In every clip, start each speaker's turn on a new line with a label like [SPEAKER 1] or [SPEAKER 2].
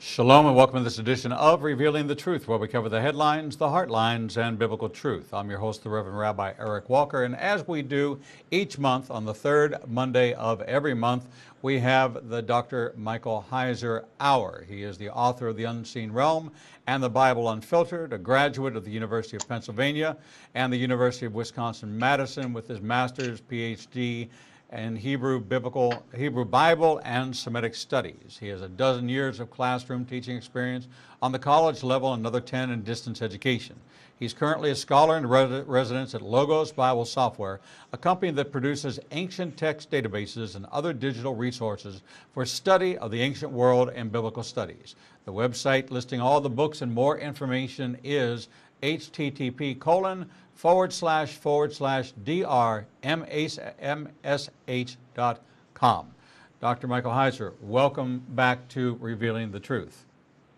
[SPEAKER 1] Shalom and welcome to this edition of Revealing the Truth, where we cover the headlines, the heartlines, and biblical truth. I'm your host, the Reverend Rabbi Eric Walker, and as we do each month on the third Monday of every month, we have the Dr. Michael Heiser Hour. He is the author of The Unseen Realm and the Bible Unfiltered, a graduate of the University of Pennsylvania and the University of Wisconsin-Madison with his master's, PhD, in Hebrew Bible, and Semitic studies. He has a dozen years of classroom teaching experience on the college level and another 10 in distance education. He's currently a scholar in residence at Logos Bible Software, a company that produces ancient text databases and other digital resources for study of the ancient world and biblical studies. The website listing all the books and more information is http://drmsh.com. Dr. Michael Heiser, welcome back to Revealing the Truth.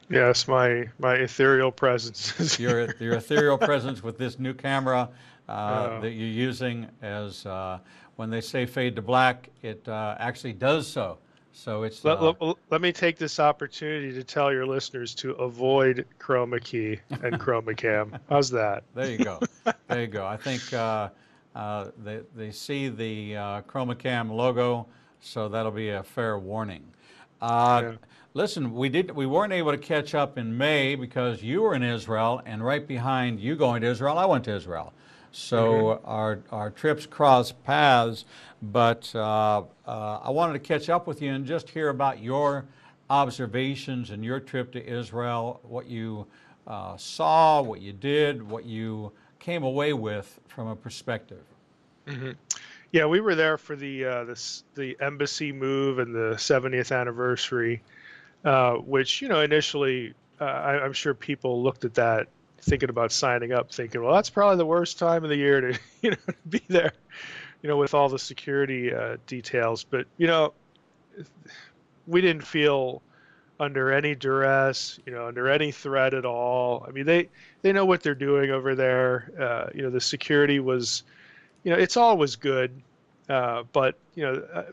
[SPEAKER 2] Yes, my ethereal presence.
[SPEAKER 1] Your ethereal presence with this new camera that you're using, as when they say fade to black, it actually does so. So it's.
[SPEAKER 2] Let me take this opportunity to tell your listeners to avoid chroma key and chroma cam. How's that?
[SPEAKER 1] There you go. There you go. I think they see the chroma cam logo, so that'll be a fair warning.
[SPEAKER 2] Yeah.
[SPEAKER 1] Listen, we weren't able to catch up in May because you were in Israel, and right behind you going to Israel, I went to Israel. So our trips crossed paths, but I wanted to catch up with you and just hear about your observations and your trip to Israel, what you saw, what you did, what you came away with from a perspective.
[SPEAKER 2] Yeah, we were there for the embassy move and the 70th anniversary, which, initially I'm sure people looked at that thinking about signing up, thinking, well, that's probably the worst time of the year to to be there, with all the security details. But we didn't feel under any duress, under any threat at all. I mean, they know what they're doing over there. The security was, it's always good. But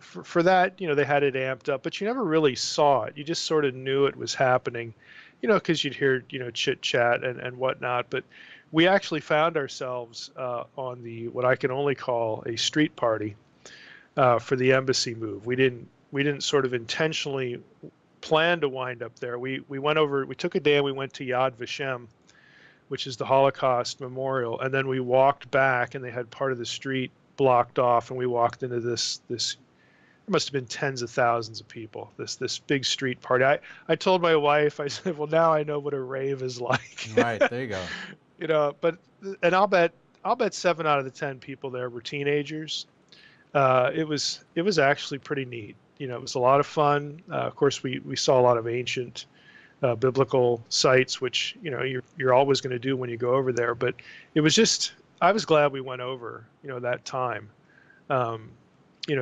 [SPEAKER 2] for that, they had it amped up, but you never really saw it. You just sort of knew it was happening, because you'd hear, chit chat and whatnot. But we actually found ourselves on what I can only call a street party for the embassy move. We didn't sort of intentionally plan to wind up there. We took a day and we went to Yad Vashem, which is the Holocaust Memorial, and then we walked back, and they had part of the street blocked off, and we walked into this there must have been tens of thousands of people, this big street party. I told my wife, I said, well, now I know what a rave is like.
[SPEAKER 1] Right, there you go.
[SPEAKER 2] And I'll bet 7 out of the 10 people there were teenagers. It was actually pretty neat. It was a lot of fun. Of course, we saw a lot of ancient biblical sites, which you're always going to do when you go over there. But it was just, I was glad we went over that time,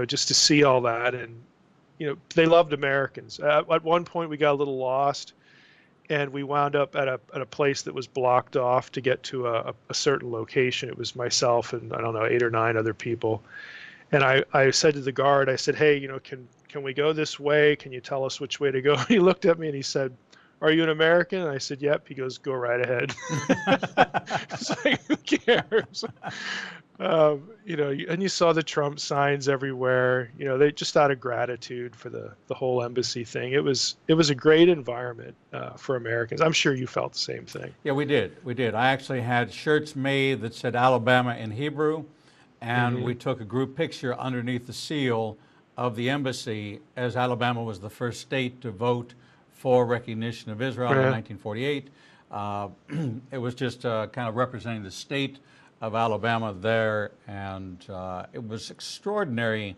[SPEAKER 2] just to see all that. And they loved Americans. At one point we got a little lost, and we wound up at a place that was blocked off to get to a certain location. It was myself and I don't know, 8 or 9 other people. And I said to the guard, I said, hey, can we go this way? Can you tell us which way to go? He looked at me and he said, are you an American? And I said, yep. He goes, go right ahead. It's like, who cares? And you saw the Trump signs everywhere. They just out of gratitude for the whole embassy thing. It was a great environment for Americans. I'm sure you felt the same thing.
[SPEAKER 1] Yeah, we did. I actually had shirts made that said Alabama in Hebrew, and we took a group picture underneath the seal of the embassy, as Alabama was the first state to vote for recognition of Israel in 1948. It was just kind of representing the state of Alabama there, and it was extraordinary,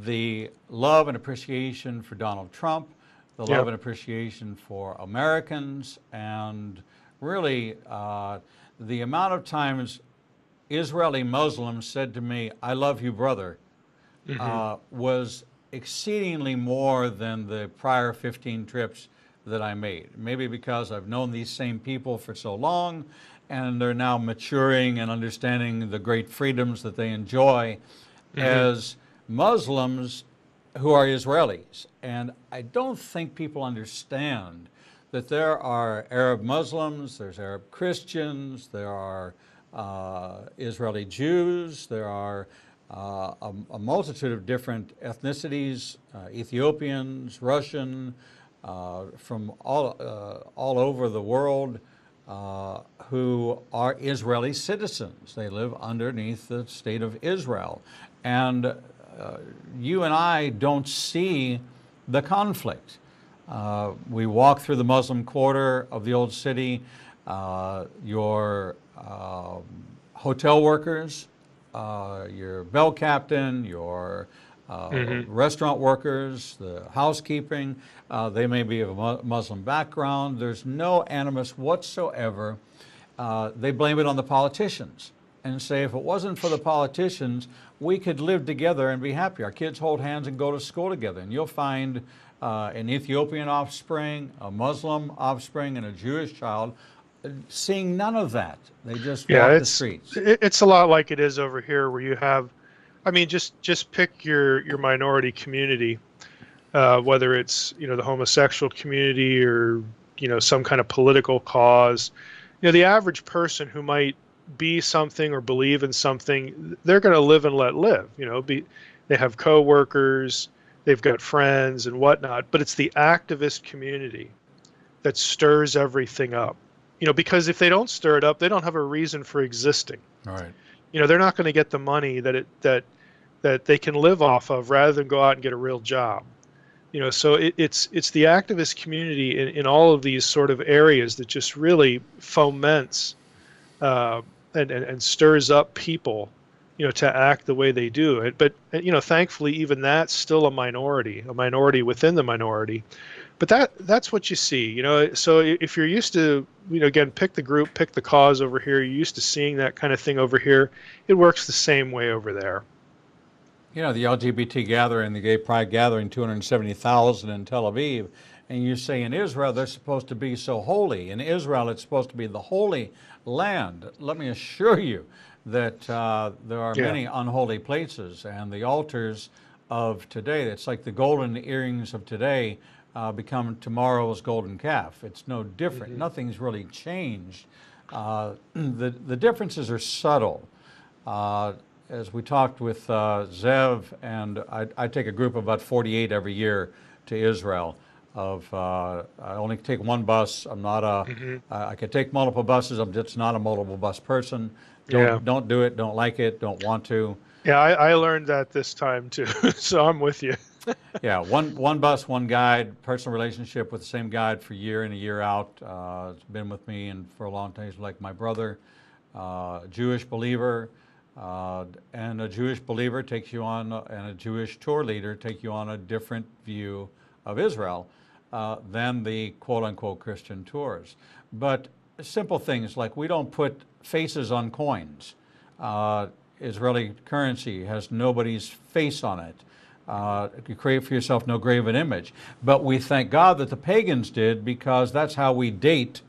[SPEAKER 1] the love and appreciation for Donald Trump, the love and appreciation for Americans, and really the amount of times Israeli Muslims said to me, I love you, brother, was exceedingly more than the prior 15 trips that I made. Maybe because I've known these same people for so long, and they're now maturing and understanding the great freedoms that they enjoy. As Muslims, who are Israelis. And I don't think people understand that there are Arab Muslims, there's Arab Christians, there are Israeli Jews, there are a multitude of different ethnicities, Ethiopians, Russian, from all over the world, who are Israeli citizens. They live underneath the state of Israel. And you and I don't see the conflict. We walk through the Muslim quarter of the old city. Your hotel workers, your bell captain, your restaurant workers, the housekeeping, they may be of a Muslim background. There's no animus whatsoever. They blame it on the politicians and say if it wasn't for the politicians, we could live together and be happy. Our kids hold hands and go to school together. And you'll find an Ethiopian offspring, a Muslim offspring, and a Jewish child seeing none of that. They just walk the streets.
[SPEAKER 2] It's a lot like it is over here where you have, I mean, just pick your minority community, whether it's, the homosexual community or, some kind of political cause. The average person who might be something or believe in something, they're going to live and let live. They have coworkers, they've got friends and whatnot, but it's the activist community that stirs everything up. Because if they don't stir it up, they don't have a reason for existing.
[SPEAKER 1] All right.
[SPEAKER 2] They're not going to get the money that they can live off of rather than go out and get a real job. So it's the activist community in all of these sort of areas that just really foments and stirs up people, to act the way they do it. But, thankfully, even that's still a minority within the minority. But that's what you see, So if you're used to, again, pick the group, pick the cause over here, you're used to seeing that kind of thing over here, it works the same way over there.
[SPEAKER 1] The LGBT gathering, the gay pride gathering, 270,000 in Tel Aviv, and you say in Israel they're supposed to be so holy. In Israel it's supposed to be the holy land. Let me assure you that there are many unholy places, and the altars of today, it's like the golden earrings of today become tomorrow's golden calf. It's no different. Nothing's really changed. The differences are subtle. As we talked with Zev, and I take a group of about 48 every year to Israel. I only take one bus. I'm not I could take multiple buses. I'm just not a multiple bus person. Don't do it. Don't like it. Don't want to.
[SPEAKER 2] Yeah, I learned that this time too. So I'm with you.
[SPEAKER 1] Yeah, one bus, one guide, personal relationship with the same guide for year in and year out. It's been with me and for a long time. He's like my brother, Jewish believer, and a Jewish believer takes you on, and a Jewish tour leader take you on a different view of Israel than the quote-unquote Christian tours. But simple things like we don't put faces on coins. Israeli currency has nobody's face on it. You create for yourself no graven image. But we thank God that the pagans did, because that's how we date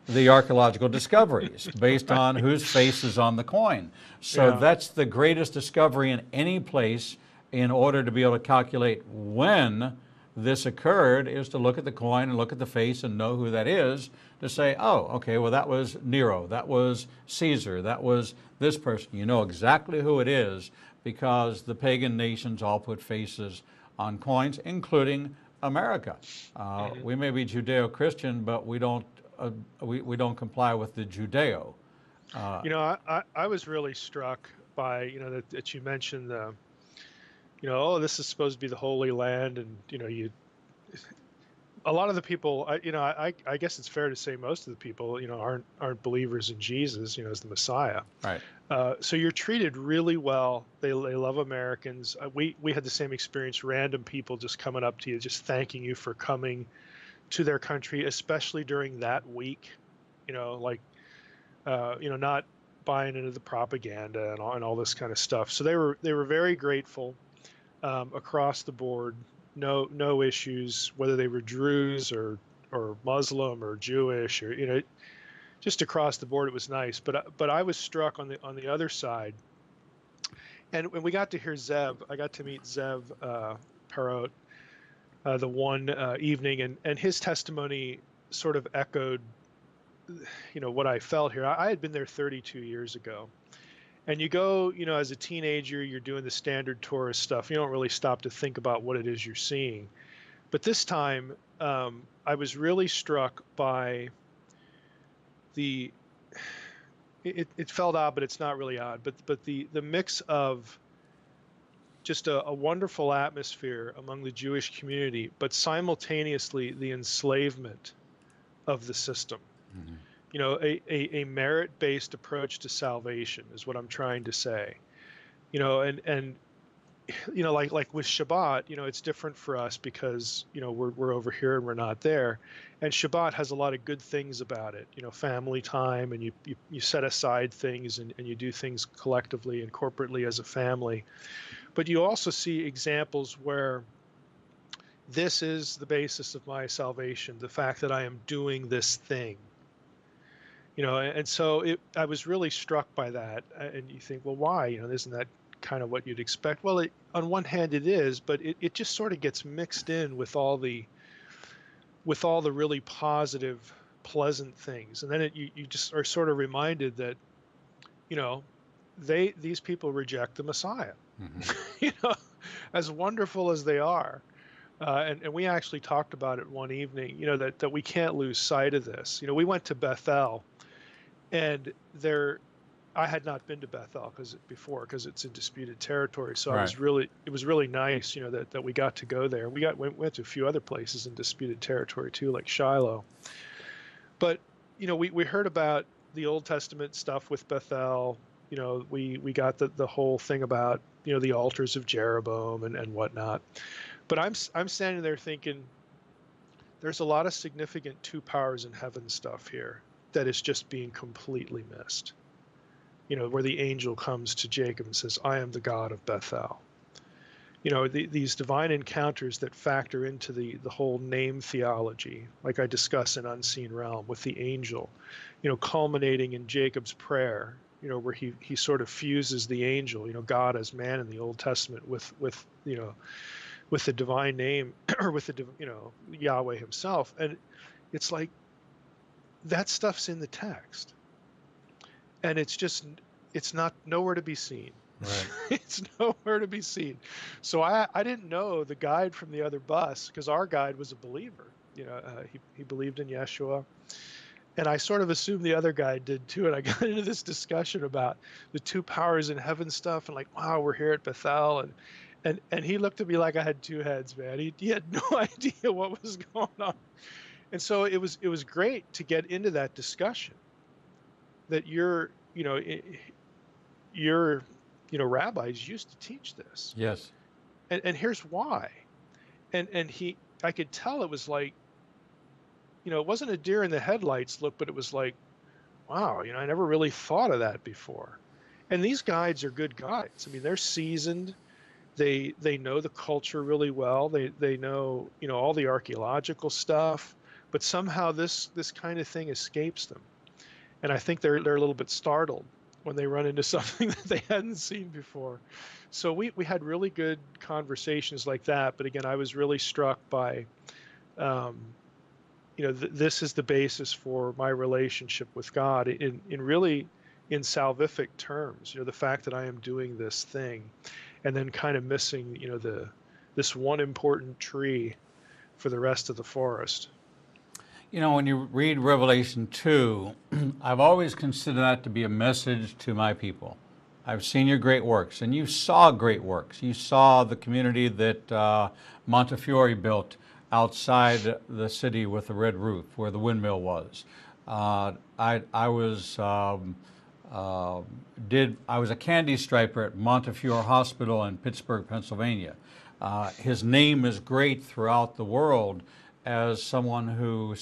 [SPEAKER 1] the archaeological discoveries, based on whose face is on the coin. So that's the greatest discovery in any place in order to be able to calculate when this occurred, is to look at the coin and look at the face and know who that is, to say, oh, okay, well, that was Nero, that was Caesar, that was this person. You know exactly who it is, because the pagan nations all put faces on coins, including America. We may be Judeo-Christian, but we don't comply with the Judeo.
[SPEAKER 2] I was really struck by that you mentioned the oh, this is supposed to be the Holy Land, and a lot of the people, I guess it's fair to say most of the people aren't believers in Jesus as the Messiah.
[SPEAKER 1] Right.
[SPEAKER 2] So you're treated really well. They love Americans. We had the same experience. Random people just coming up to you, just thanking you for coming to their country, especially during that week. Not buying into the propaganda and all this kind of stuff. So they were very grateful across the board. No issues, whether they were Druze or Muslim or Jewish or just across the board. It was nice. But I was struck on the other side. And when we got to hear Zev, I got to meet Zev Parrot the one evening, and his testimony sort of echoed, what I felt here. I had been there 32 years ago. And you go, as a teenager, you're doing the standard tourist stuff. You don't really stop to think about what it is you're seeing. But this time, I was really struck by it felt odd, but it's not really odd. But the mix of just a wonderful atmosphere among the Jewish community, but simultaneously the enslavement of the system. Mm-hmm. A merit-based approach to salvation is what I'm trying to say. And like with Shabbat, it's different for us because, we're over here and we're not there. And Shabbat has a lot of good things about it, family time, and you set aside things and you do things collectively and corporately as a family. But you also see examples where this is the basis of my salvation, the fact that I am doing this thing. And so I was really struck by that. And you think, well, why? Isn't that kind of what you'd expect? Well, on one hand it is, but it just sort of gets mixed in with all the really positive, pleasant things. And then you just are sort of reminded that, these people reject the Messiah, mm-hmm. As wonderful as they are. And we actually talked about it one evening, that we can't lose sight of this. We went to Bethel, and I had not been to Bethel because it's in disputed territory. So right. It was really nice, that we got to go there. We went to a few other places in disputed territory too, like Shiloh. But, we heard about the Old Testament stuff with Bethel. We got the whole thing about, the altars of Jeroboam and whatnot. But I'm standing there thinking, there's a lot of significant two powers in heaven stuff here that is just being completely missed. Where the angel comes to Jacob and says, I am the God of Bethel. These divine encounters that factor into the whole name theology, like I discuss in Unseen Realm with the angel, culminating in Jacob's prayer, where he sort of fuses the angel, God as man in the Old Testament with the divine name or with Yahweh himself. And it's like, that stuff's in the text. And it's not nowhere to be seen. Right. It's nowhere to be seen. So I didn't know the guide from the other bus, because our guide was a believer. He believed in Yeshua. And I sort of assumed the other guy did too. And I got into this discussion about the two powers in heaven stuff, and like, wow, we're here at Bethel. And he looked at me like I had two heads, man. He had no idea what was going on. And so it was great to get into that discussion that your rabbis used to teach this.
[SPEAKER 1] Yes.
[SPEAKER 2] And here's why. And I could tell it was like, it wasn't a deer in the headlights look, but it was like, wow, I never really thought of that before. And these guides are good guides. I mean, they're seasoned. They know the culture really well. They know, all the archaeological stuff, but somehow this kind of thing escapes them. And I think they're a little bit startled when they run into something that they hadn't seen before. So we had really good conversations like that. But again, I was really struck by, this is the basis for my relationship with God in salvific terms. The fact that I am doing this thing, and then kind of missing, this one important tree for the rest of the forest.
[SPEAKER 1] When you read Revelation 2, I've always considered that to be a message to my people. I've seen your great works, and you saw great works. You saw the community that Montefiore built outside the city with the red roof, where the windmill was. I was a candy striper at Montefiore Hospital in Pittsburgh, Pennsylvania. His name is great throughout the world as someone who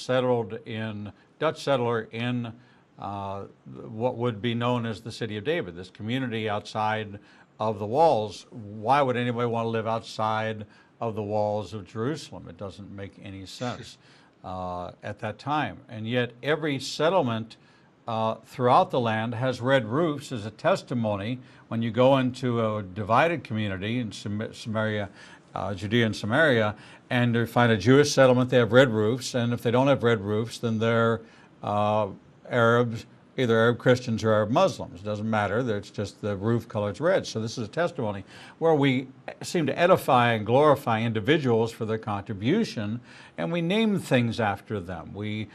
[SPEAKER 1] Dutch settler in what would be known as the City of David, this community outside of the walls. Why would anybody want to live outside of the walls of Jerusalem? It doesn't make any sense at that time. And yet every settlement throughout the land has red roofs as a testimony. When you go into a divided community in Samaria, Judea and Samaria, and you find a Jewish settlement, they have red roofs, and if they don't have red roofs, then they're Arabs, either Arab Christians or Arab Muslims. It doesn't matter. It's just the roof color is red. So this is a testimony where we seem to edify and glorify individuals for their contribution, and we name things after them. The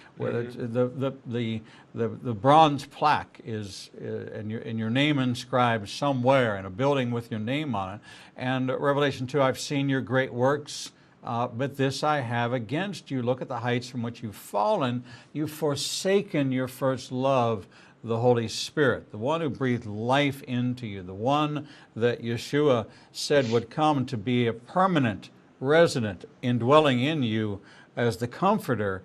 [SPEAKER 1] bronze plaque is and your name inscribed somewhere in a building with your name on it. And Revelation 2, I've seen your great works. But this I have against you. Look at the heights from which you've fallen. You've forsaken your first love, the Holy Spirit, the one who breathed life into you, the one that Yeshua said would come to be a permanent resident indwelling in you as the Comforter,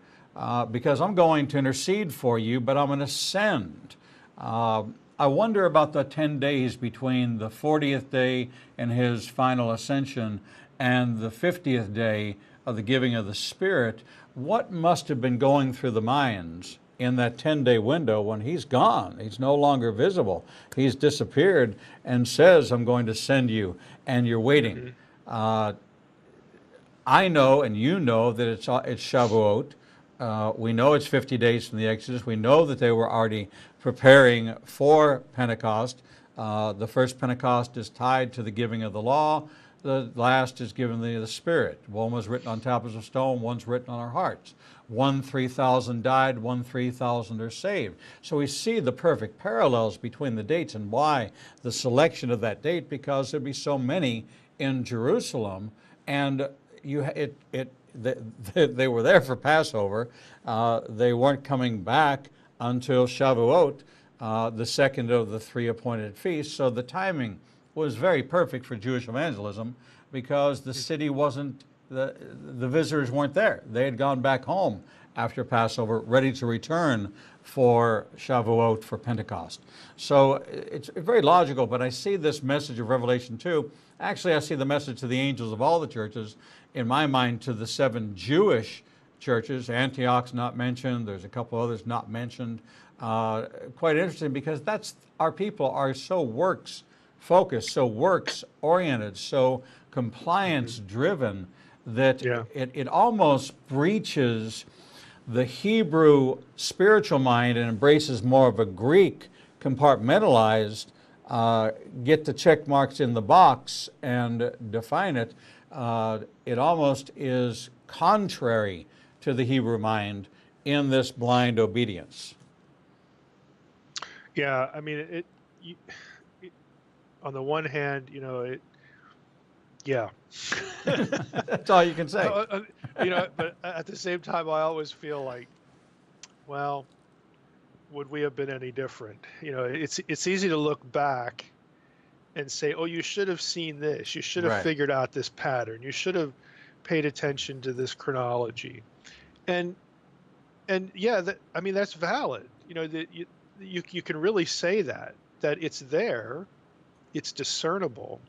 [SPEAKER 1] because I'm going to intercede for you, but I'm going to send. I wonder about the 10 days between the 40th day and his final ascension and the 50th day of the giving of the Spirit. What must have been going through the minds in that 10-day window when he's gone? He's no longer visible. He's disappeared and says, I'm going to send you, and you're waiting. I know, and you know, that it's Shavuot. We know it's 50 days from the Exodus. We know that they were already preparing for Pentecost. The first Pentecost is tied to the giving of the law. The last is given the Spirit. One was written on tablets of stone, one's written on our hearts. 3,000 died, 3,000 are saved. So we see the perfect parallels between the dates, and why the selection of that date, because there'd be so many in Jerusalem, and they were there for Passover. They weren't coming back until Shavuot, the second of the 3 appointed feasts. So the timing was very perfect for Jewish evangelism, because the city wasn't, the visitors weren't there. They had gone back home after Passover, ready to return for Shavuot, for Pentecost. So it's very logical, but I see this message of Revelation 2. Actually, I see the message to the angels of all the churches, in my mind, to the 7 Jewish churches. Antioch's not mentioned. There's a couple others not mentioned. Quite interesting, because our people are so works-focused, so works-oriented, so compliance-driven, that it almost breaches the Hebrew spiritual mind and embraces more of a Greek compartmentalized, get the check marks in the box and define it. It almost is contrary to the Hebrew mind in this blind obedience.
[SPEAKER 2] Yeah, I mean, on the one hand, yeah.
[SPEAKER 1] That's all you can say.
[SPEAKER 2] But at the same time, I always feel like, well, would we have been any different? It's easy to look back and say, oh, you should have seen this. You should have figured out this pattern. You should have paid attention to this chronology. And yeah, that's valid. You can really say that it's there, it's discernible.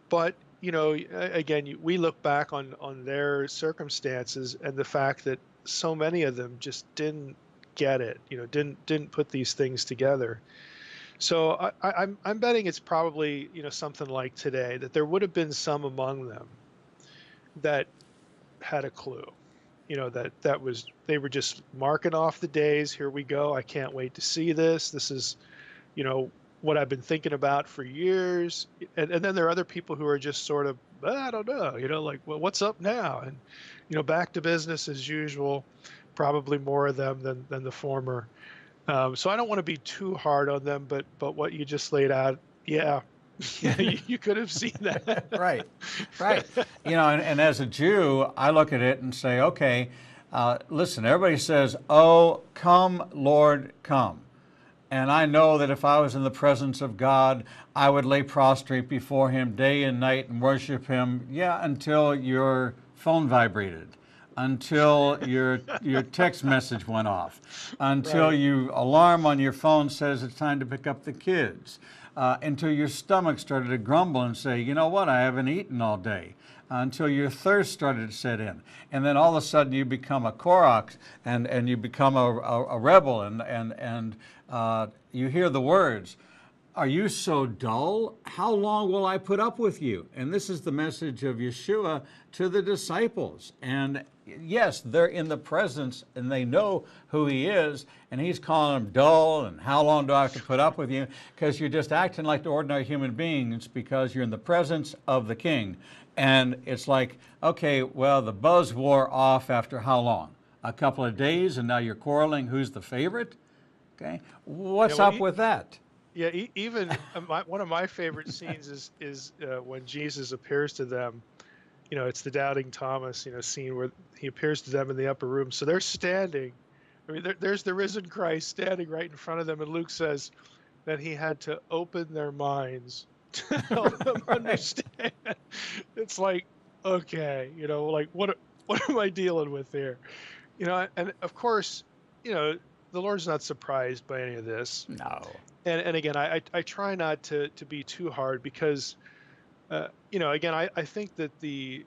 [SPEAKER 2] But, again, we look back on their circumstances and the fact that so many of them just didn't get it, didn't put these things together. So I'm betting it's probably, something like today, that there would have been some among them that had a clue, they were just marking off the days. Here we go. I can't wait to see this. This is, what I've been thinking about for years. And then there are other people who are just sort of, I don't know, like, well, what's up now? And, back to business as usual, probably more of them than the former. So I don't want to be too hard on them, but what you just laid out, yeah, you could have seen that.
[SPEAKER 1] Right. And as a Jew, I look at it and say, okay, listen, everybody says, oh, come, Lord, come. And I know that if I was in the presence of God, I would lay prostrate before him day and night and worship him, until your phone vibrated, until your text message went off, until your alarm on your phone says it's time to pick up the kids, until your stomach started to grumble and say, you know what, I haven't eaten all day, until your thirst started to set in. And then all of a sudden you become a Korach, and you become a rebel, and you hear the words, Are you so dull? How long will I put up with you? And this is the message of Yeshua to the disciples. And yes, they're in the presence and they know who he is, and he's calling them dull and how long do I have to put up with you? Because you're just acting like the ordinary human beings because you're in the presence of the king. And it's like, okay, well, the buzz wore off after how long? A couple of days, and now you're quarreling who's the favorite? Okay, what's up with that?
[SPEAKER 2] Yeah, even one of my favorite scenes is when Jesus appears to them. You know, it's the doubting Thomas, scene where he appears to them in the upper room. So they're standing. I mean, there's the risen Christ standing right in front of them, and Luke says that he had to open their minds to help them understand. It's like, okay, like what am I dealing with here? And of course, the Lord's not surprised by any of this.
[SPEAKER 1] No.
[SPEAKER 2] And again, I try not to be too hard because, again, I think that the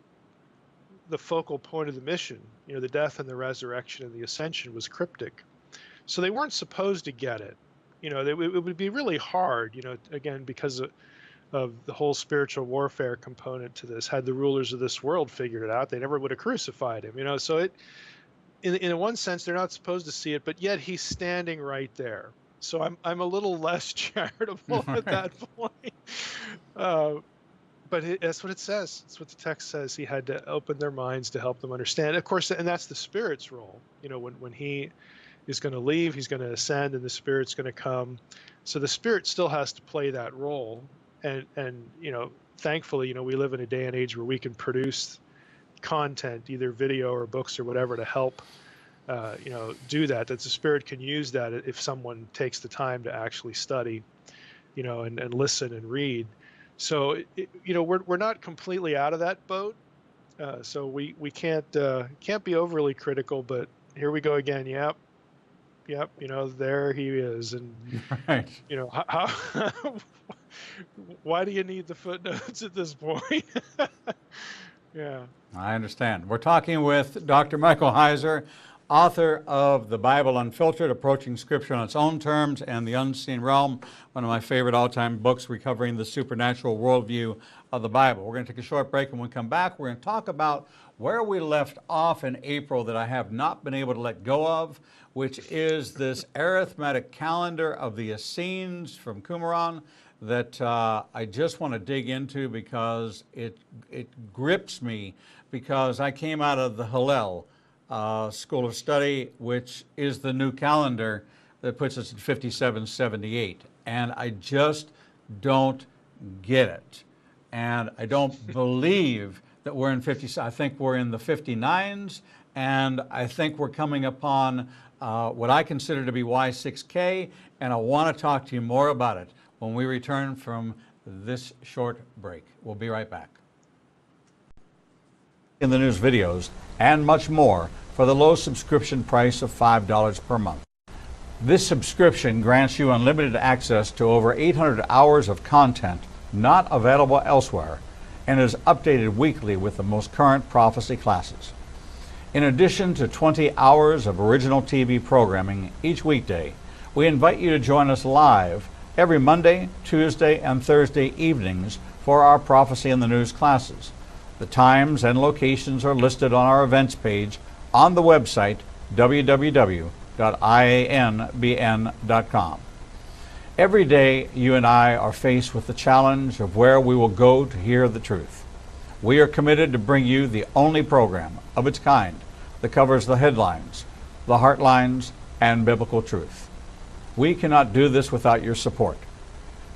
[SPEAKER 2] focal point of the mission, the death and the resurrection and the ascension was cryptic. So they weren't supposed to get it. It would be really hard, again, because of the whole spiritual warfare component to this. Had the rulers of this world figured it out, they never would have crucified him, So in one sense, they're not supposed to see it, but yet he's standing right there. So I'm a little less charitable at that point. But that's what it says. That's what the text says. He had to open their minds to help them understand. Of course, and that's the Spirit's role. When he is going to leave, he's going to ascend, and the Spirit's going to come. So the Spirit still has to play that role. And thankfully, we live in a day and age where we can produce content, either video or books or whatever, to help do that the Spirit can use that if someone takes the time to actually study, and listen and read. So, we're not completely out of that boat. So we can't be overly critical, but here we go again. Yep. There he is. And,
[SPEAKER 1] right.
[SPEAKER 2] How why do you need the footnotes at this point? Yeah. I
[SPEAKER 1] understand. We're talking with Dr. Michael Heiser, author of The Bible Unfiltered, Approaching Scripture on Its Own Terms, and The Unseen Realm, one of my favorite all-time books recovering the supernatural worldview of the Bible. We're going to take a short break, and when we come back, we're going to talk about where we left off in April that I have not been able to let go of, which is this arithmetic calendar of the Essenes from Qumran that I just want to dig into because it grips me, because I came out of the Hillel School of Study, which is the new calendar that puts us at 5778. And I just don't get it. And I don't believe that we're in 50. I think we're in the 59s, and I think we're coming upon what I consider to be Y6K, and I want to talk to you more about it when we return from this short break. We'll be right back. In the news videos and much more for the low subscription price of $5 per month. This subscription grants you unlimited access to over 800 hours of content not available elsewhere and is updated weekly with the most current prophecy classes. In addition to 20 hours of original TV programming each weekday, we invite you to join us live every Monday, Tuesday, and Thursday evenings for our Prophecy in the News classes. The times and locations are listed on our events page on the website www.ianbn.com. Every day, you and I are faced with the challenge of where we will go to hear the truth. We are committed to bring you the only program of its kind that covers the headlines, the heartlines, and biblical truth. We cannot do this without your support.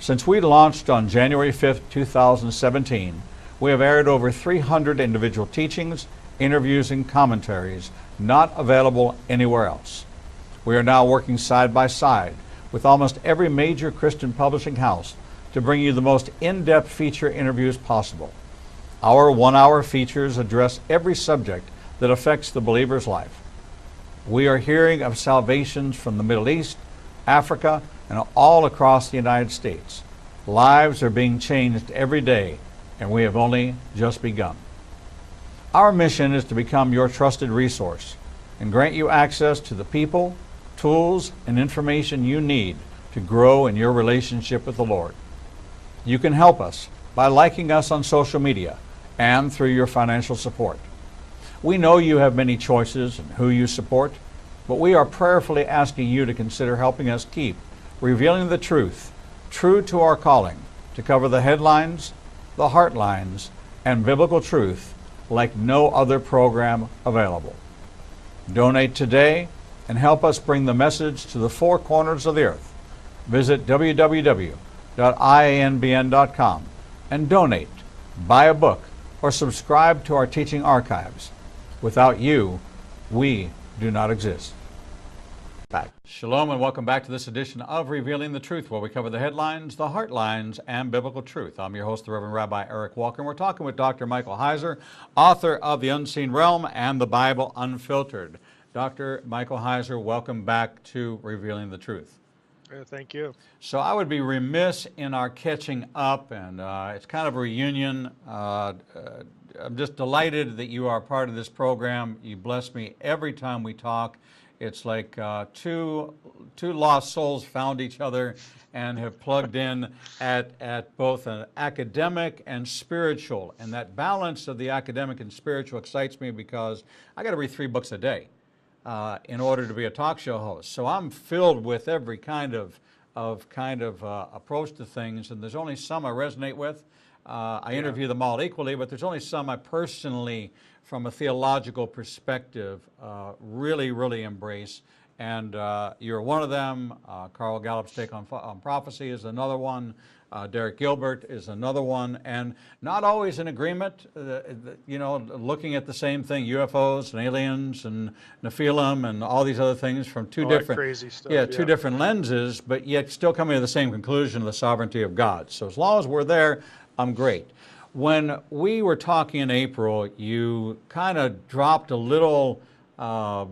[SPEAKER 1] Since we launched on January 5th, 2017, we have aired over 300 individual teachings, interviews, and commentaries not available anywhere else. We are now working side by side with almost every major Christian publishing house to bring you the most in-depth feature interviews possible. Our one-hour features address every subject that affects the believer's life. We are hearing of salvations from the Middle East, Africa, and all across the United States. Lives are being changed every day, and we have only just begun. Our mission is to become your trusted resource and grant you access to the people, tools, and information you need to grow in your relationship with the Lord. You can help us by liking us on social media and through your financial support. We know you have many choices in who you support, but we are prayerfully asking you to consider helping us keep revealing the truth, true to our calling, to cover the headlines, the heartlines, and biblical truth like no other program available. Donate today and help us bring the message to the four corners of the earth. Visit www.ianbn.com and donate, buy a book, or subscribe to our teaching archives. Without you, we do not exist. Back. Shalom and welcome back to this edition of Revealing the Truth, where we cover the headlines, the heartlines, and biblical truth. I'm your host, the Reverend Rabbi Eric Walker, and we're talking with Dr. Michael Heiser, author of The Unseen Realm and the Bible Unfiltered. Dr. Michael Heiser, welcome back to Revealing the Truth.
[SPEAKER 2] Thank you.
[SPEAKER 1] So I would be remiss in our catching up, and it's kind of a reunion. I'm just delighted that you are part of this program. You bless me every time we talk. It's like two lost souls found each other and have plugged in at both an academic and spiritual. And that balance of the academic and spiritual excites me because I got to read 3 books a day in order to be a talk show host. So I'm filled with every kind of approach to things, and there's only some I resonate with. I interview them all equally, but there's only some I personally, from a theological perspective, really embrace. And you're one of them. Carl Gallup's take on prophecy is another one. Derek Gilbert is another one. And not always in agreement, looking at the same thing, UFOs and aliens and Nephilim and all these other things from two
[SPEAKER 2] crazy stuff,
[SPEAKER 1] two different lenses, but yet still coming to the same conclusion of the sovereignty of God. So as long as we're there, I'm great. When we were talking in April, you kind of dropped a little, a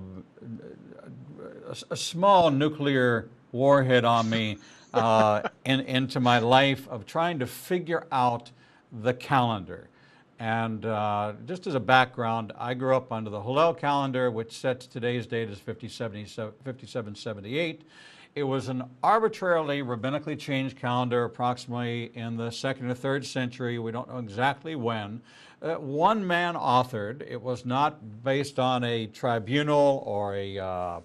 [SPEAKER 1] small nuclear warhead on me into my life of trying to figure out the calendar. And just as a background, I grew up under the Hillel calendar, which sets today's date as 5778. It was an arbitrarily rabbinically changed calendar approximately in the 2nd or 3rd century. We don't know exactly when. One man authored. It was not based on a tribunal or a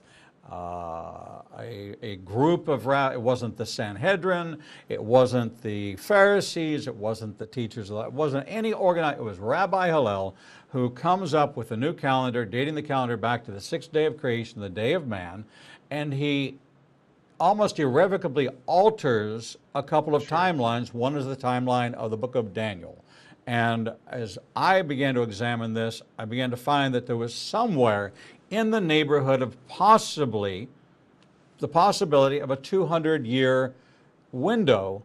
[SPEAKER 1] group of rabbis. It wasn't the Sanhedrin. It wasn't the Pharisees. It wasn't the teachers. It wasn't any organized. It was Rabbi Hillel who comes up with a new calendar, dating the calendar back to the 6th day of creation, the day of man, and he almost irrevocably alters a couple of timelines. One is the timeline of the book of Daniel. And as I began to examine this, I began to find that there was somewhere in the neighborhood of possibly the possibility of a 200-year window,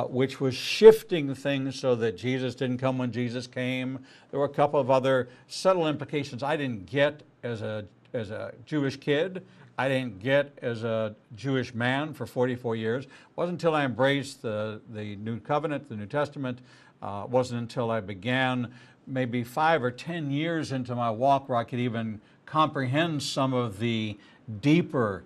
[SPEAKER 1] which was shifting things so that Jesus didn't come when Jesus came. There were a couple of other subtle implications I didn't get as a Jewish kid. I didn't get as a Jewish man for 44 years. It wasn't until I embraced the New Covenant, the New Testament. It wasn't until I began maybe 5 or 10 years into my walk where I could even comprehend some of the deeper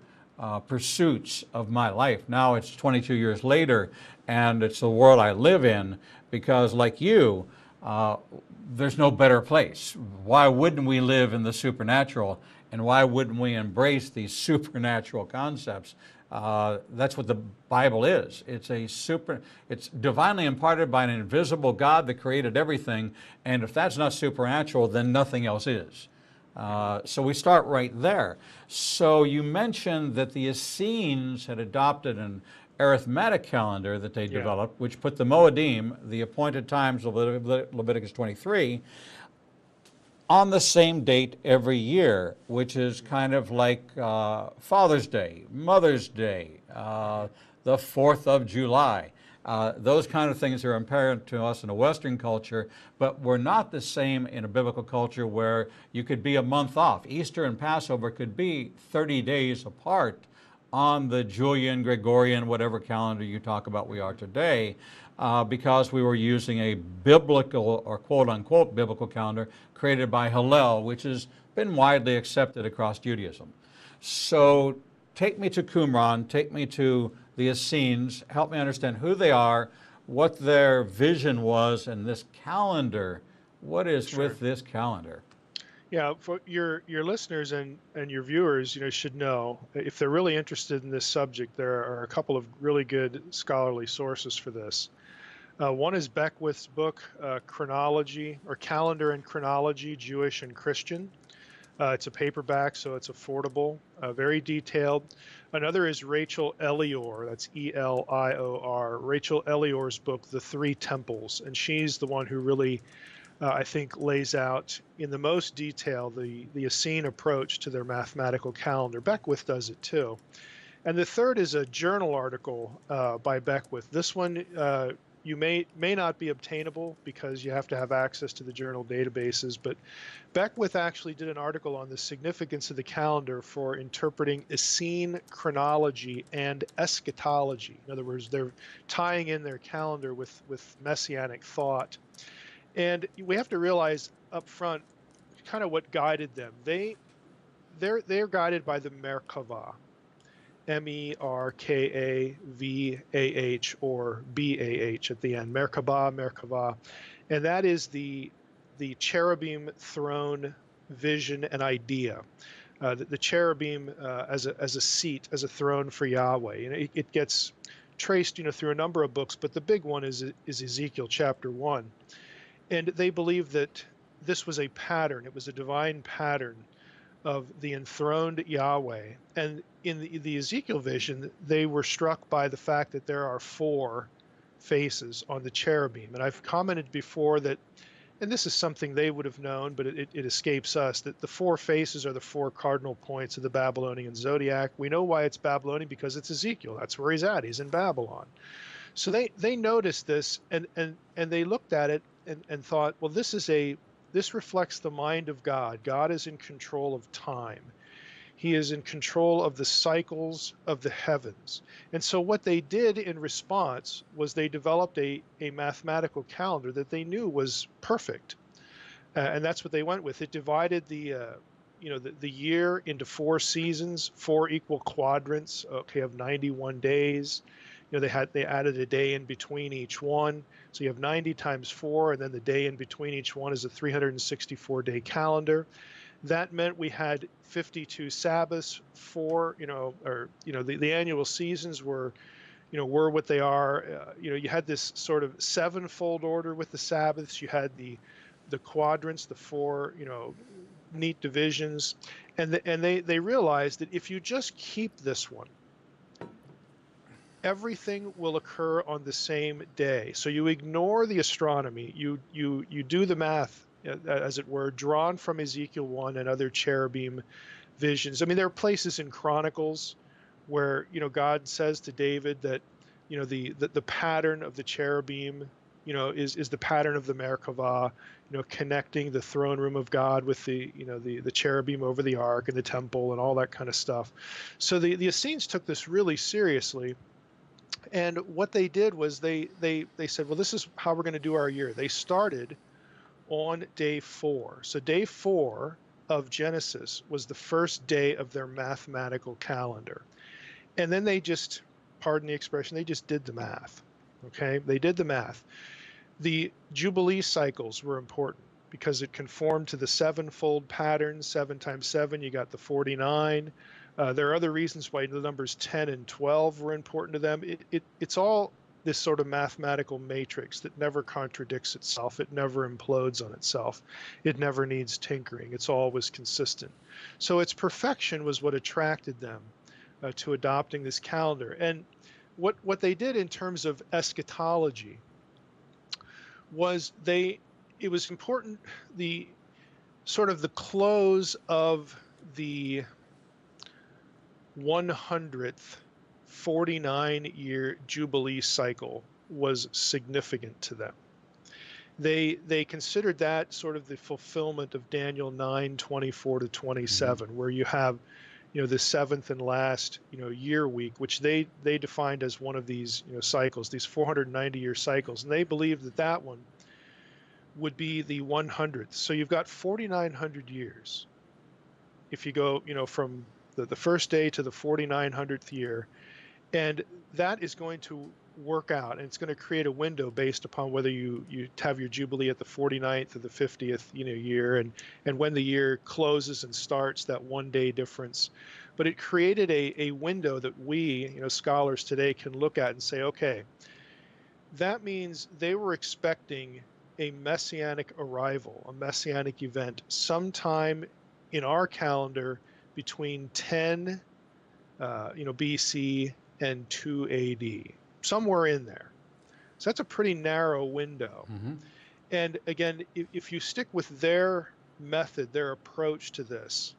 [SPEAKER 1] pursuits of my life. Now it's 22 years later, and it's the world I live in because, like you, there's no better place. Why wouldn't we live in the supernatural? And why wouldn't we embrace these supernatural concepts? That's what the Bible is. It's divinely imparted by an invisible God that created everything. And if that's not supernatural, then nothing else is. So we start right there. So you mentioned that the Essenes had adopted an arithmetic calendar that they developed, which put the Moedim, the appointed times of Leviticus 23, on the same date every year, which is kind of like Father's Day, Mother's Day, the 4th of July. Those kind of things are apparent to us in a Western culture, but we're not the same in a biblical culture where you could be a month off. Easter and Passover could be 30 days apart on the Julian, Gregorian, whatever calendar you talk about we are today, because we were using a biblical or quote-unquote biblical calendar created by Hillel, which has been widely accepted across Judaism. So take me to Qumran, take me to the Essenes. Help me understand who they are, what their vision was, and this calendar. What is
[SPEAKER 2] Sure.
[SPEAKER 1] with this calendar?
[SPEAKER 2] Yeah, for your listeners and your viewers, should know if they're really interested in this subject, there are a couple of really good scholarly sources for this. One is Beckwith's book, Chronology or Calendar and Chronology, Jewish and Christian. It's a paperback, so it's affordable, very detailed. Another is Rachel Elior, that's Elior, Rachel Elior's book, The Three Temples, and she's the one who really I think lays out in the most detail the Essene approach to their mathematical calendar. Beckwith does it too. And the third is a journal article by Beckwith. This one you may not be obtainable because you have to have access to the journal databases, but Beckwith actually did an article on the significance of the calendar for interpreting Essene chronology and eschatology. In other words, they're tying in their calendar with messianic thought. And we have to realize up front kind of what guided them. They're guided by the Merkavah, Merkavah, or Bah at the end. Merkabah, and that is the cherubim throne vision and idea. The cherubim as a seat, as a throne for Yahweh. It gets traced through a number of books, but the big one is Ezekiel chapter 1. And they believed that this was a pattern. It was a divine pattern of the enthroned Yahweh. And in the Ezekiel vision, they were struck by the fact that there are 4 faces on the cherubim. And I've commented before that, and this is something they would have known, but it escapes us, that the 4 faces are the 4 cardinal points of the Babylonian zodiac. We know why it's Babylonian because it's Ezekiel. That's where he's at. He's in Babylon. So they noticed this and they looked at it and thought, well, this reflects the mind of God. God is in control of time. He is in control of the cycles of the heavens. And so what they did in response was they developed a mathematical calendar that they knew was perfect. And that's what they went with. It divided the year into 4 seasons, 4 equal quadrants, of 91 days. They added a day in between each one. So you have 90 times 4, and then the day in between each one is a 364-day calendar. That meant we had 52 Sabbaths, the annual seasons were what they are. You had this sort of 7-fold order with the Sabbaths. You had the quadrants, the 4, neat divisions. And they realized that if you just keep this one, everything will occur on the same day. So you ignore the astronomy, you do the math, as it were, drawn from Ezekiel 1 and other cherubim visions. I mean, there are places in Chronicles where, God says to David that, the pattern of the cherubim, is the pattern of the Merkavah, connecting the throne room of God with the cherubim over the ark and the temple and all that kind of stuff. So the Essenes took this really seriously. And what they did was they said, well, this is how we're going to do our year. They started on day 4. So day 4 of Genesis was the first day of their mathematical calendar. And then they just, pardon the expression, they just did the math. Okay, they did the math. The Jubilee cycles were important because it conformed to the 7-fold pattern. 7 times 7, you got the 49. There are other reasons why the numbers 10 and 12 were important to them. It's all this sort of mathematical matrix that never contradicts itself. It never implodes on itself. It never needs tinkering. It's always consistent. So its perfection was what attracted them to adopting this calendar. And what they did in terms of eschatology was it was important, the sort of the close of the 100th 49-year Jubilee cycle was significant to them. They considered that sort of the fulfillment of Daniel 9:24 to 27, where you have, the 7th and last, year week, which they defined as one of these, cycles, these 490-year cycles, and they believed that one would be the 100th. So you've got 4,900 years. If you go, from the first day to the 4,900th year, And that is going to work out, and it's going to create a window based upon whether you have your Jubilee at the 49th or the 50th year, and when the year closes and starts, that 1 day difference. But it created a window that we, scholars today, can look at and say, okay, that means they were expecting a messianic arrival, a messianic event sometime in our calendar between 10 BC and 2 AD, somewhere in there. So that's a pretty narrow window.
[SPEAKER 1] Mm-hmm.
[SPEAKER 2] And again, if you stick with their method, their approach to this,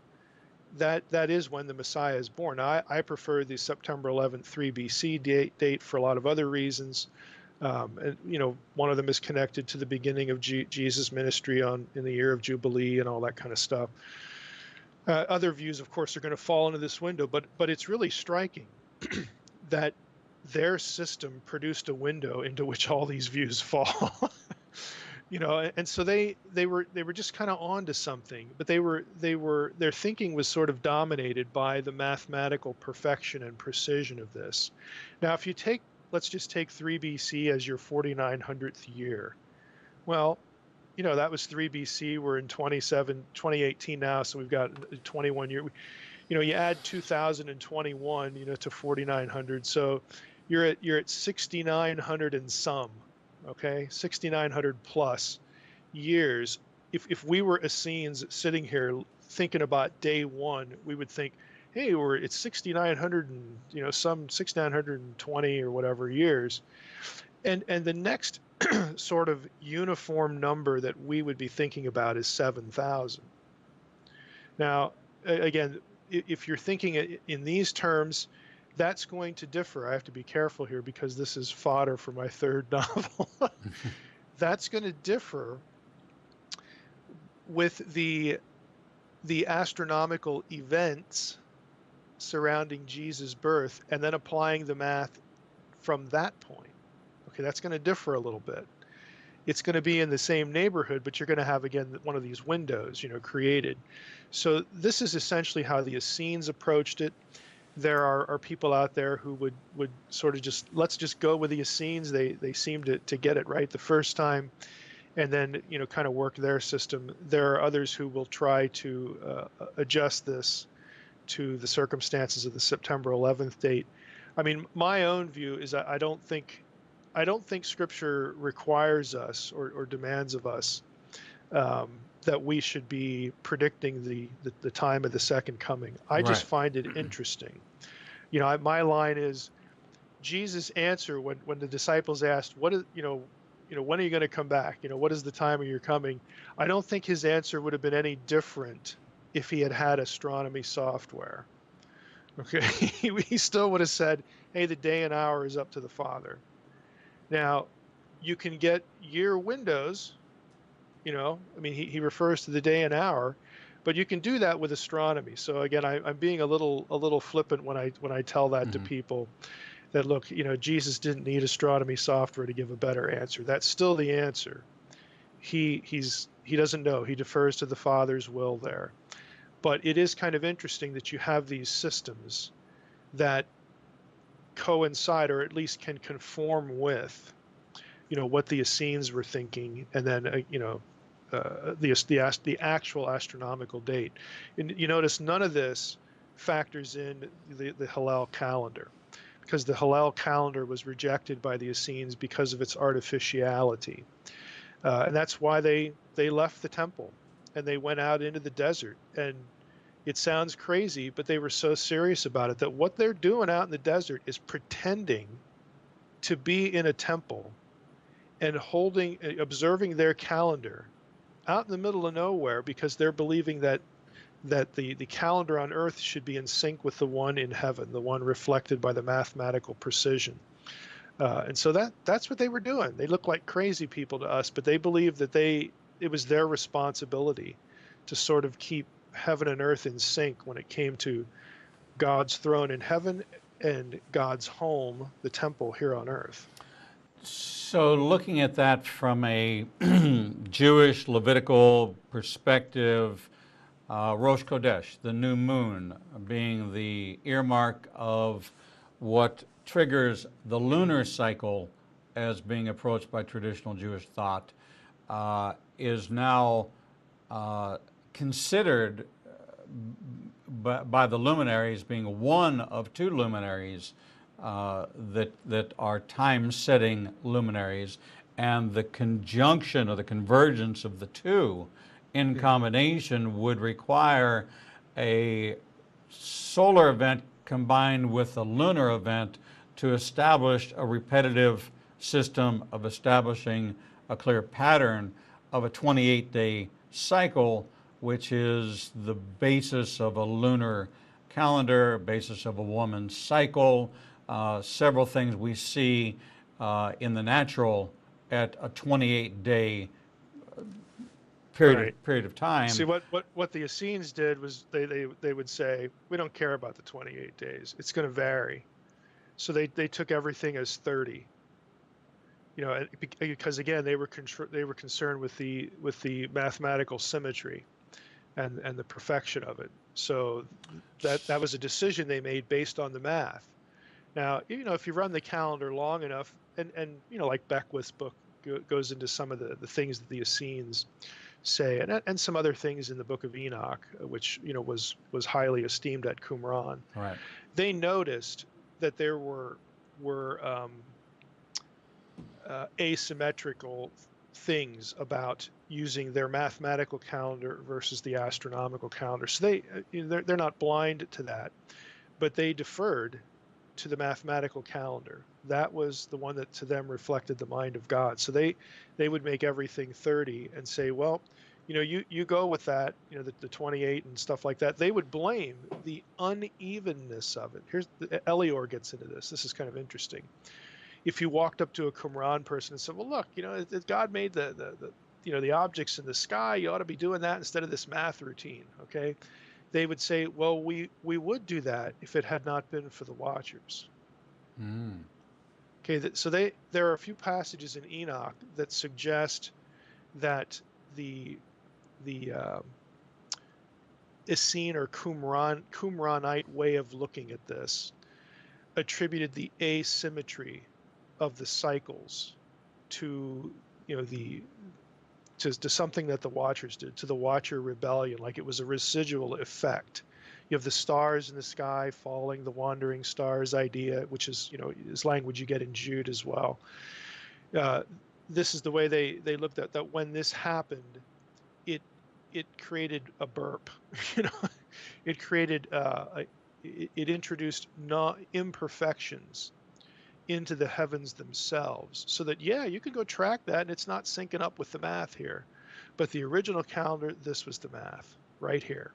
[SPEAKER 2] that is when the Messiah is born. Now, I prefer the September 11th, 3 BC date for a lot of other reasons. And, one of them is connected to the beginning of Jesus' ministry in the year of Jubilee and all that kind of stuff. Other views, of course, are going to fall into this window, but it's really striking that their system produced a window into which all these views fall. And so they were just kind of onto something, but their thinking was sort of dominated by the mathematical perfection and precision of this. Now, if you let's just take 3 BC as your 4900th year. Well, that was 3 BC. We're in 2018 now, so we've got 21 year. You add 2021, to 4900, so you're at 6900 and some, okay, 6900 plus years. If we were Essenes sitting here thinking about day one, we would think, hey, it's 6900 and some 6920 or whatever years, and the next sort of uniform number that we would be thinking about is 7,000. Now, again, if you're thinking in these terms, that's going to differ. I have to be careful here because this is fodder for my third novel. That's going to differ with the astronomical events surrounding Jesus' birth and then applying the math from that point. Okay, that's going to differ a little bit. It's going to be in the same neighborhood, but you're going to have, again, one of these windows, created. So this is essentially how the Essenes approached it. There are people out there who would sort of let's just go with the Essenes. They seem to get it right the first time, and then, kind of work their system. There are others who will try to adjust this to the circumstances of the September 11th date. I mean, my own view is I don't think Scripture requires us or demands of us that we should be predicting the time of the second coming. I just find it interesting. My line is, Jesus' answer when the disciples asked, when are you going to come back? What is the time of your coming? I don't think his answer would have been any different if he had astronomy software. Okay, he still would have said, hey, the day and hour is up to the Father. Now, you can get year windows, he refers to the day and hour, but you can do that with astronomy. So again, I'm being a little flippant when I tell that to people, that look, Jesus didn't need astronomy software to give a better answer. That's still the answer. He doesn't know. He defers to the Father's will there. But it is kind of interesting that you have these systems that coincide, or at least can conform with, what the Essenes were thinking, and then the actual astronomical date. And you notice none of this factors in the Hillel calendar, because the Hillel calendar was rejected by the Essenes because of its artificiality, and that's why they left the temple and they went out into the desert. And it sounds crazy, but they were so serious about it that what they're doing out in the desert is pretending to be in a temple and observing their calendar out in the middle of nowhere, because they're believing that the calendar on earth should be in sync with the one in heaven, the one reflected by the mathematical precision. And so that's what they were doing. They look like crazy people to us, but they believed that it was their responsibility to sort of keep heaven and earth in sync when it came to God's throne in heaven and God's home, the temple, here on earth.
[SPEAKER 1] So looking at that from a Jewish Levitical perspective, Rosh Chodesh, the new moon, being the earmark of what triggers the lunar cycle as being approached by traditional Jewish thought is now considered by the luminaries being one of two luminaries that are time-setting luminaries, and the conjunction or the convergence of the two in combination would require a solar event combined with a lunar event to establish a repetitive system of establishing a clear pattern of a 28-day cycle, which is the basis of a lunar calendar, basis of a woman's cycle, several things we see in the natural at a 28-day period of time.
[SPEAKER 2] See, what the Essenes did was they would say, we don't care about the 28 days. It's going to vary. So they took everything as 30. You know, because again, they were concerned with the mathematical symmetry and the perfection of it. So that was a decision they made based on the math. Now, you know, if you run the calendar long enough, and you know, like Beckwith's book goes into some of the things that the Essenes say, and some other things in the Book of Enoch, which, you know, was highly esteemed at Qumran.
[SPEAKER 1] Right.
[SPEAKER 2] They noticed that there were asymmetrical things about using their mathematical calendar versus the astronomical calendar. So they're not blind to that, but they deferred to the mathematical calendar. That was the one that to them reflected the mind of God. So they would make everything 30 and say, well, you know, you go with that, you know, the 28 and stuff like that. They would blame the unevenness of it. Here's Elior gets into this. This is kind of interesting. If you walked up to a Qumran person and said, well, look, you know, if God made the you know, the objects in the sky, you ought to be doing that instead of this math routine, okay? They would say, well, we would do that if it had not been for the watchers. Okay, so there are a few passages in Enoch that suggest that the Essene or Qumranite way of looking at this attributed the asymmetry of the cycles to, you know, to something that the Watchers did, to the Watcher rebellion, like it was a residual effect. You have the stars in the sky falling, the wandering stars idea, which is, you know, is language you get in Jude as well. This is the way they looked at that. When this happened, it created a burp, you know, it created it introduced imperfections into the heavens themselves, so that, yeah, you could go track that and it's not syncing up with the math here, but the original calendar, this was the math right here.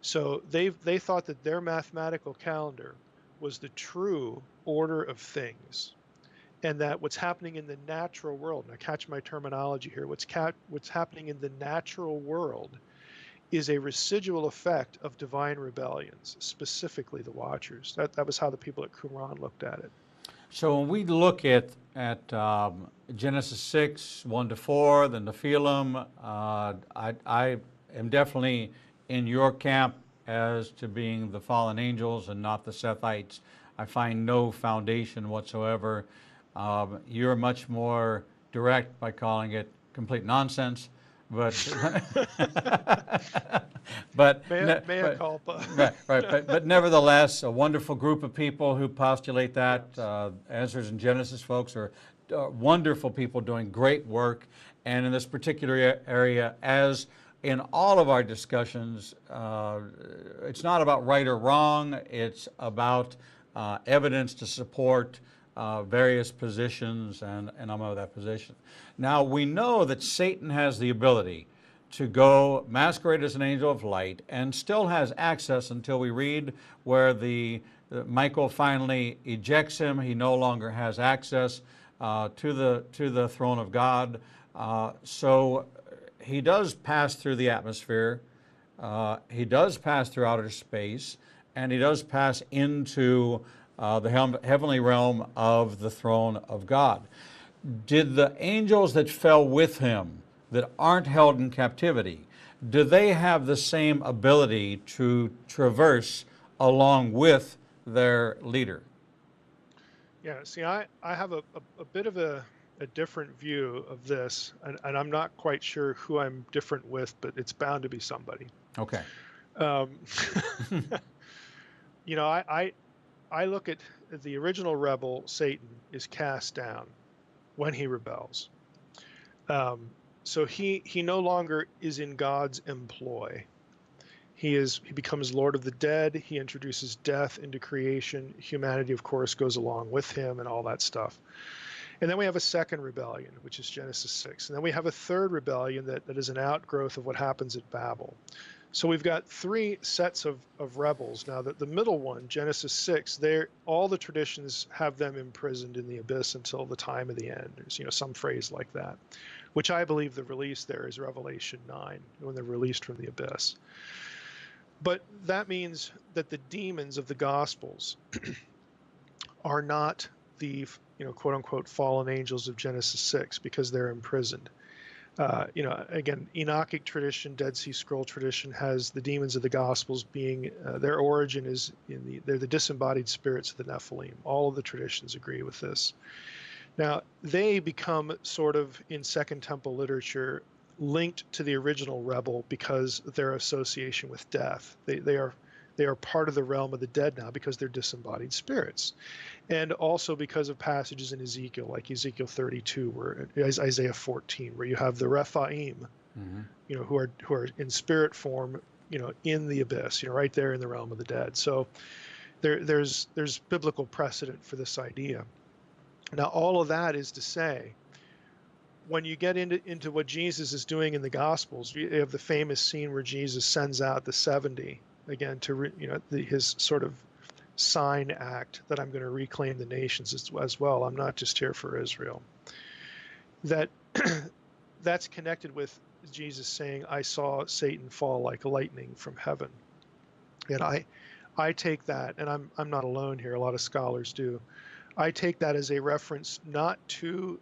[SPEAKER 2] So they thought that their mathematical calendar was the true order of things, and that what's happening in the natural world, now catch my terminology here, what's happening in the natural world is a residual effect of divine rebellions, specifically the Watchers. That was how the people at Qumran looked at it.
[SPEAKER 1] So when we look at Genesis 6, 1-4, the Nephilim, I am definitely in your camp as to being the fallen angels and not the Sethites. I find no foundation whatsoever. You're much more direct by calling it complete nonsense. But
[SPEAKER 2] mea culpa.
[SPEAKER 1] But nevertheless, a wonderful group of people who postulate that.
[SPEAKER 2] Yes.
[SPEAKER 1] Answers in Genesis folks are wonderful people doing great work. And in this particular area, as in all of our discussions, it's not about right or wrong. It's about evidence to support various positions, and I'm of that position. Now, we know that Satan has the ability to go masquerade as an angel of light and still has access until we read where Michael finally ejects him. He no longer has access to the throne of God. So he does pass through the atmosphere. He does pass through outer space, and he does pass into the heavenly realm of the throne of God. Did the angels that fell with him, that aren't held in captivity, do they have the same ability to traverse along with their leader?
[SPEAKER 2] Yeah, see, I have a bit of a different view of this, and I'm not quite sure who I'm different with, but it's bound to be somebody.
[SPEAKER 1] Okay.
[SPEAKER 2] Um, you know, I look at the original rebel, Satan, is cast down when he rebels. So he no longer is in God's employ. He becomes Lord of the dead. He introduces death into creation. Humanity, of course, goes along with him and all that stuff. And then we have a second rebellion, which is Genesis 6. And then we have a third rebellion that is an outgrowth of what happens at Babel. So we've got three sets of rebels. Now, the middle one, Genesis 6, all the traditions have them imprisoned in the abyss until the time of the end. There's, some phrase like that, which I believe the release there is Revelation 9, when they're released from the abyss. But that means that the demons of the Gospels are not the quote unquote fallen angels of Genesis 6 because they're imprisoned. Again, Enochic tradition, Dead Sea Scroll tradition has the demons of the Gospels being their origin is they're the disembodied spirits of the Nephilim. All of the traditions agree with this. Now they become sort of in Second Temple literature linked to the original rebel because of their association with death. They are part of the realm of the dead now because they're disembodied spirits, and also because of passages in Ezekiel, like Ezekiel 32, where Isaiah 14, where you have the Rephaim, who are in spirit form, in the abyss, right there in the realm of the dead. So there's biblical precedent for this idea. Now, all of that is to say, when you get into what Jesus is doing in the Gospels, you have the famous scene where Jesus sends out the 70 again to his sort of sign act that I'm going to reclaim the nations as well. I'm not just here for Israel. That's connected with Jesus saying, "I saw Satan fall like lightning from heaven," and I take that, and I'm not alone here. A lot of scholars do. I take that as a reference not to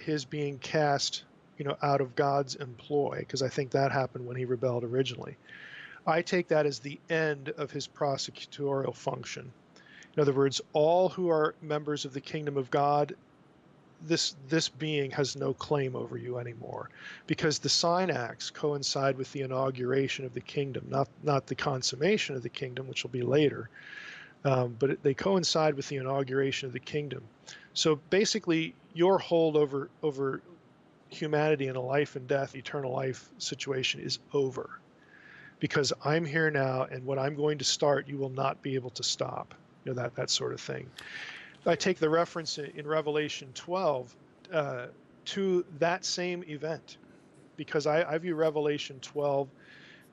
[SPEAKER 2] his being cast, out of God's employ, because I think that happened when he rebelled originally. I take that as the end of his prosecutorial function. In other words, all who are members of the kingdom of God, this being has no claim over you anymore, because the sign acts coincide with the inauguration of the kingdom, not the consummation of the kingdom, which will be later, but they coincide with the inauguration of the kingdom. So basically, your hold over humanity in a life and death, eternal life situation is over, because I'm here now, and what I'm going to start, you will not be able to stop. That sort of thing. I take the reference in Revelation 12 to that same event, because I view Revelation 12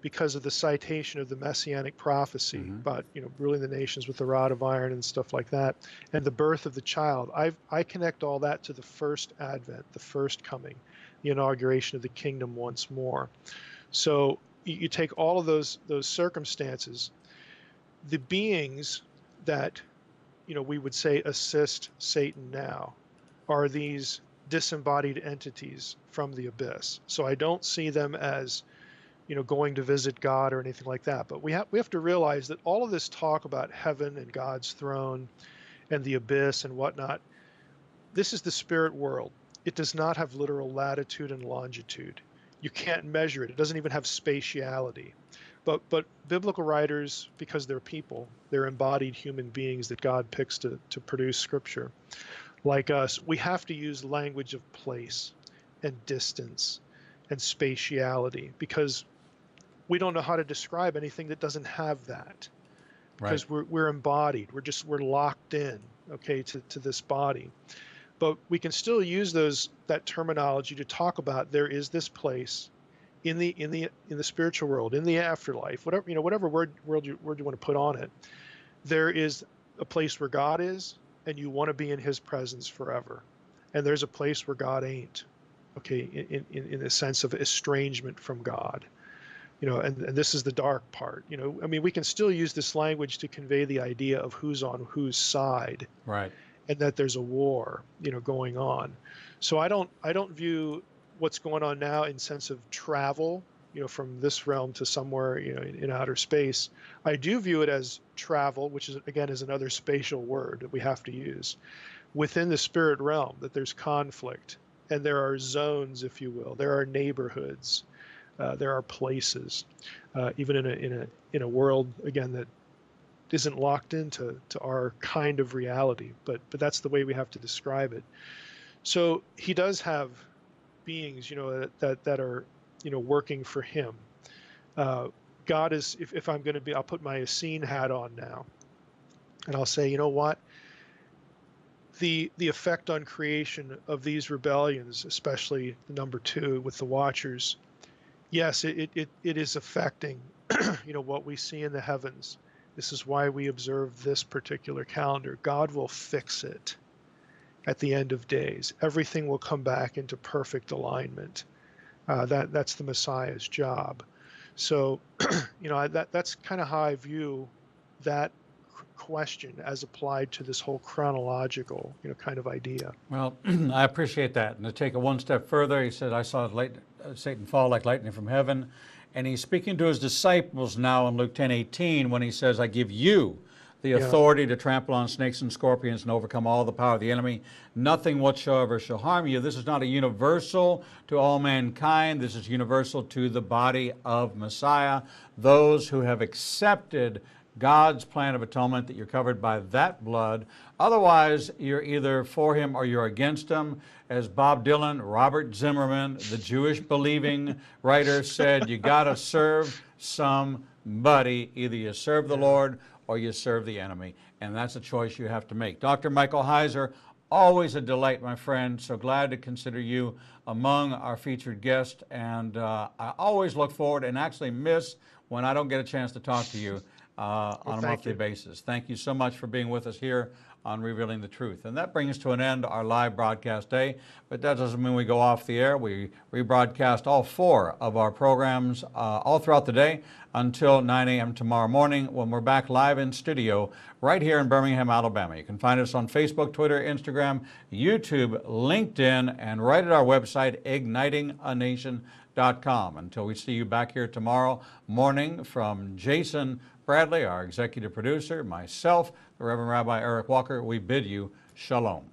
[SPEAKER 2] because of the citation of the messianic prophecy about ruling the nations with the rod of iron and stuff like that, and the birth of the child. I connect all that to the first advent, the first coming, the inauguration of the kingdom once more. So you take all of those circumstances, the beings that we would say assist Satan now are these disembodied entities from the abyss. So I don't see them as going to visit God or anything like that. But we have to realize that all of this talk about heaven and God's throne and the abyss and whatnot, this is the spirit world. It does not have literal latitude and longitude. You can't measure it. It doesn't even have spatiality. But biblical writers, because they're people, they're embodied human beings that God picks to produce scripture. Like us, we have to use language of place and distance and spatiality, because we don't know how to describe anything that doesn't have that, because we're embodied. We're locked in, to this body. But we can still use that terminology to talk about there is this place in the spiritual world, in the afterlife, whatever word you want to put on it. There is a place where God is, and you want to be in his presence forever. And there's a place where God ain't, in the sense of estrangement from God. And this is the dark part. We can still use this language to convey the idea of who's on whose side,
[SPEAKER 1] right,
[SPEAKER 2] and that there's a war, going on. So I don't view what's going on now in sense of travel from this realm to somewhere, in outer space. I do view it as travel, which is, again, is another spatial word that we have to use within the spirit realm, that there's conflict and there are zones, if you will. There are neighborhoods. There are places, even in a world, again, that isn't locked into our kind of reality, but that's the way we have to describe it. So he does have beings, that are, working for him. God is, if I'm going to be, I'll put my Essene hat on now, and I'll say, you know what? The effect on creation of these rebellions, especially the number 2 with the Watchers, yes, it is affecting, what we see in the heavens. This is why we observe this particular calendar. God will fix it at the end of days. Everything will come back into perfect alignment. That's the Messiah's job. So, that's kind of how I view that question as applied to this whole chronological, kind of idea.
[SPEAKER 1] Well, I appreciate that. And to take it one step further, he said, I saw Satan fall like lightning from heaven. And he's speaking to his disciples now in Luke 10:18 when he says, I give you the authority to trample on snakes and scorpions and overcome all the power of the enemy. Nothing whatsoever shall harm you. This is not a universal to all mankind. This is universal to the body of Messiah. Those who have accepted God's plan of atonement, that you're covered by that blood. Otherwise, you're either for him or you're against him. As Bob Dylan, Robert Zimmerman, the Jewish believing writer, said, you got to serve somebody. Either you serve the Lord or you serve the enemy. And that's a choice you have to make. Dr. Michael Heiser, always a delight, my friend. So glad to consider you among our featured guests. And I always look forward and actually miss when I don't get a chance to talk to you on a monthly basis. Thank you so much for being with us here on Revealing the Truth. And that brings to an end our live broadcast day, but that doesn't mean we go off the air. We rebroadcast all 4 of our programs all throughout the day until 9 a.m. tomorrow morning when we're back live in studio right here in Birmingham, Alabama. You can find us on Facebook, Twitter, Instagram, YouTube, LinkedIn, and right at our website, ignitinganation.com. Until we see you back here tomorrow morning, from Jason Bradley, our executive producer, myself, the Reverend Rabbi Eric Walker, we bid you shalom.